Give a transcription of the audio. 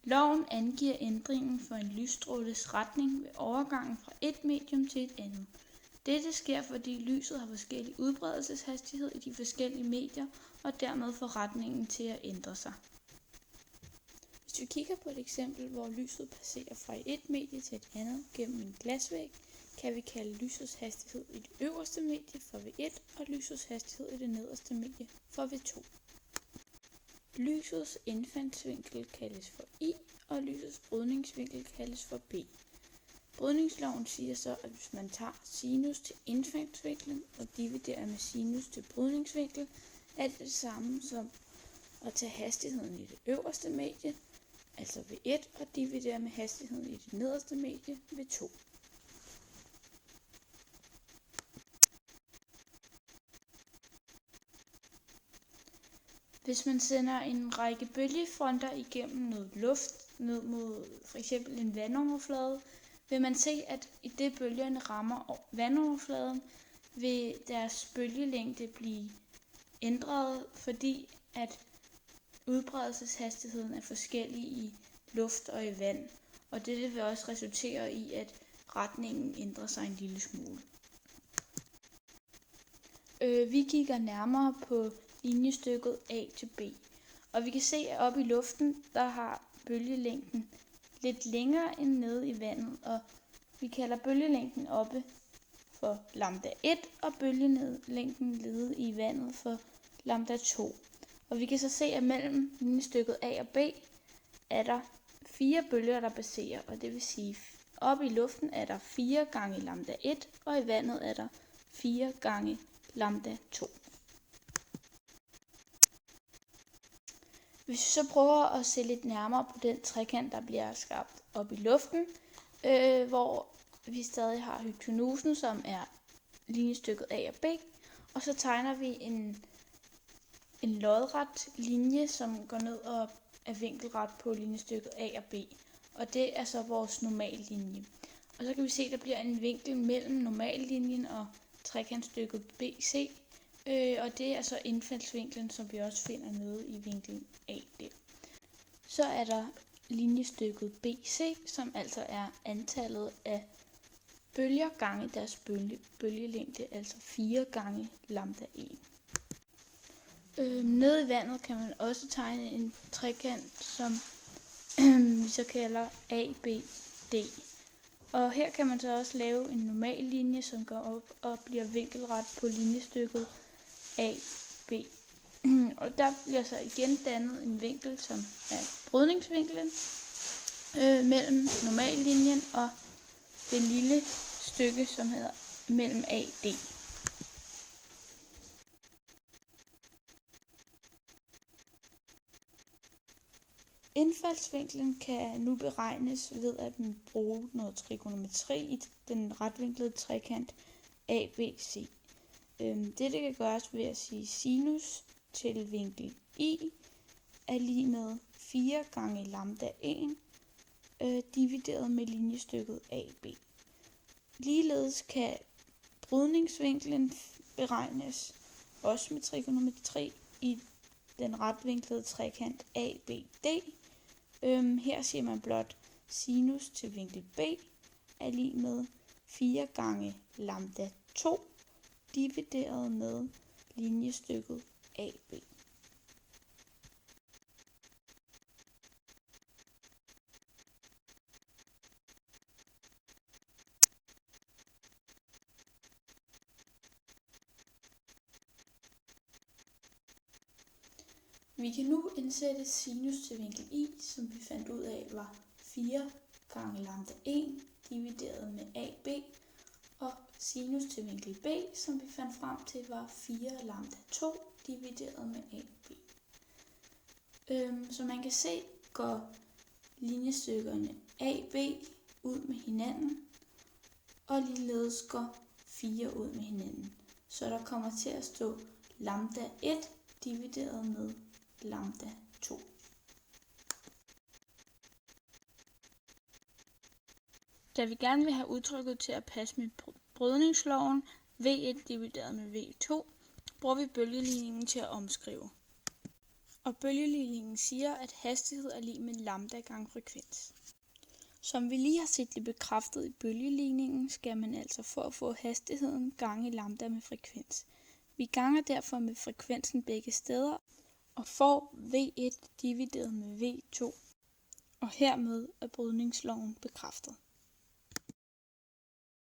Loven angiver ændringen for en lysstråles retning ved overgangen fra et medium til et andet. Dette sker, fordi lyset har forskellig udbredelseshastighed i de forskellige medier, og dermed får retningen til at ændre sig. Hvis vi kigger på et eksempel, hvor lyset passerer fra et medie til et andet gennem en glasvæg, kan vi kalde lysets hastighed i det øverste medie for V1 og lysets hastighed i det nederste medie for V2. Lysets indfaldsvinkel kaldes for I, og lysets brydningsvinkel kaldes for B. Brydningsloven siger så, at hvis man tager sinus til indfaldsvinklen og dividerer med sinus til brydningsvinkel, er det samme som at tage hastigheden i det øverste medie, altså V1, og dividere med hastigheden i det nederste medie, V2. Hvis man sender en række bølgefronter igennem noget luft ned mod f.eks. en vandoverflade, vil man se, at i det bølgerne rammer vandoverfladen, vil deres bølgelængde blive ændret, fordi at udbredelseshastigheden er forskellig i luft og i vand, og dette vil også resultere i, at retningen ændrer sig en lille smule. Vi kigger nærmere på linjestykket A til B, og vi kan se, at oppe i luften, der har bølgelængden lidt længere end nede i vandet, og vi kalder bølgelængden oppe for lambda 1, og bølgelængden nede i vandet for lambda 2. Og vi kan så se, at mellem linjestykket A og B er der 4 bølger, der passerer, og det vil sige, oppe i luften er der 4 gange lambda 1, og i vandet er der 4 gange lambda 2. Hvis vi så prøver at se lidt nærmere på den trekant, der bliver skabt op i luften, hvor vi stadig har hypotenusen, som er linjestykket A og B, og så tegner vi en lodret linje, som går ned og er vinkelret på linjestykket A og B, og det er så vores normallinje. Og så kan vi se, at der bliver en vinkel mellem normallinjen og trekantstykket BC, og det er så indfaldsvinklen, som vi også finder nede i vinklen AD. Så er der linjestykket BC, som altså er antallet af bølger gange deres bølgelængde, altså 4 gange lambda 1. Nede i vandet kan man også tegne en trekant, som vi så kalder ABD. Og her kan man så også lave en normal linje, som går op og bliver vinkelret på linjestykket AB. Og der bliver så igen dannet en vinkel, som er brydningsvinklen mellem normallinjen og det lille stykke, som hedder mellem AD. Indfaldsvinklen kan nu beregnes ved at man bruger noget trigonometri i den retvinklede trekant ABC. Dette kan gøres ved at sige sinus til vinkel I er lig med 4 gange lambda 1 divideret med linjestykket AB. Ligeledes kan brydningsvinklen beregnes også med trigonometri i den retvinklede trekant ABD. Her siger man blot sinus til vinkel B er lig med 4 gange lambda 2 divideret med linjestykket AB. Vi kan nu indsætte sinus til vinkel I, som vi fandt ud af var 4 gange lambda 1 divideret med AB, og sinus til vinkel B, som vi fandt frem til var 4 lambda 2 divideret med AB. Som man kan se, går linjestykkerne AB ud med hinanden, og ligeledes går 4 ud med hinanden. Så der kommer til at stå lambda 1 divideret med lambda 2. Da vi gerne vil have udtrykket til at passe med brydningsloven, V1 divideret med V2, bruger vi bølgeligningen til at omskrive. Og bølgeligningen siger, at hastighed er lig med lambda gange frekvens. Som vi lige har set det bekræftet i bølgeligningen, skal man altså for at få hastigheden gange lambda med frekvens. Vi ganger derfor med frekvensen begge steder og får V1 divideret med V2. Og hermed er brydningsloven bekræftet.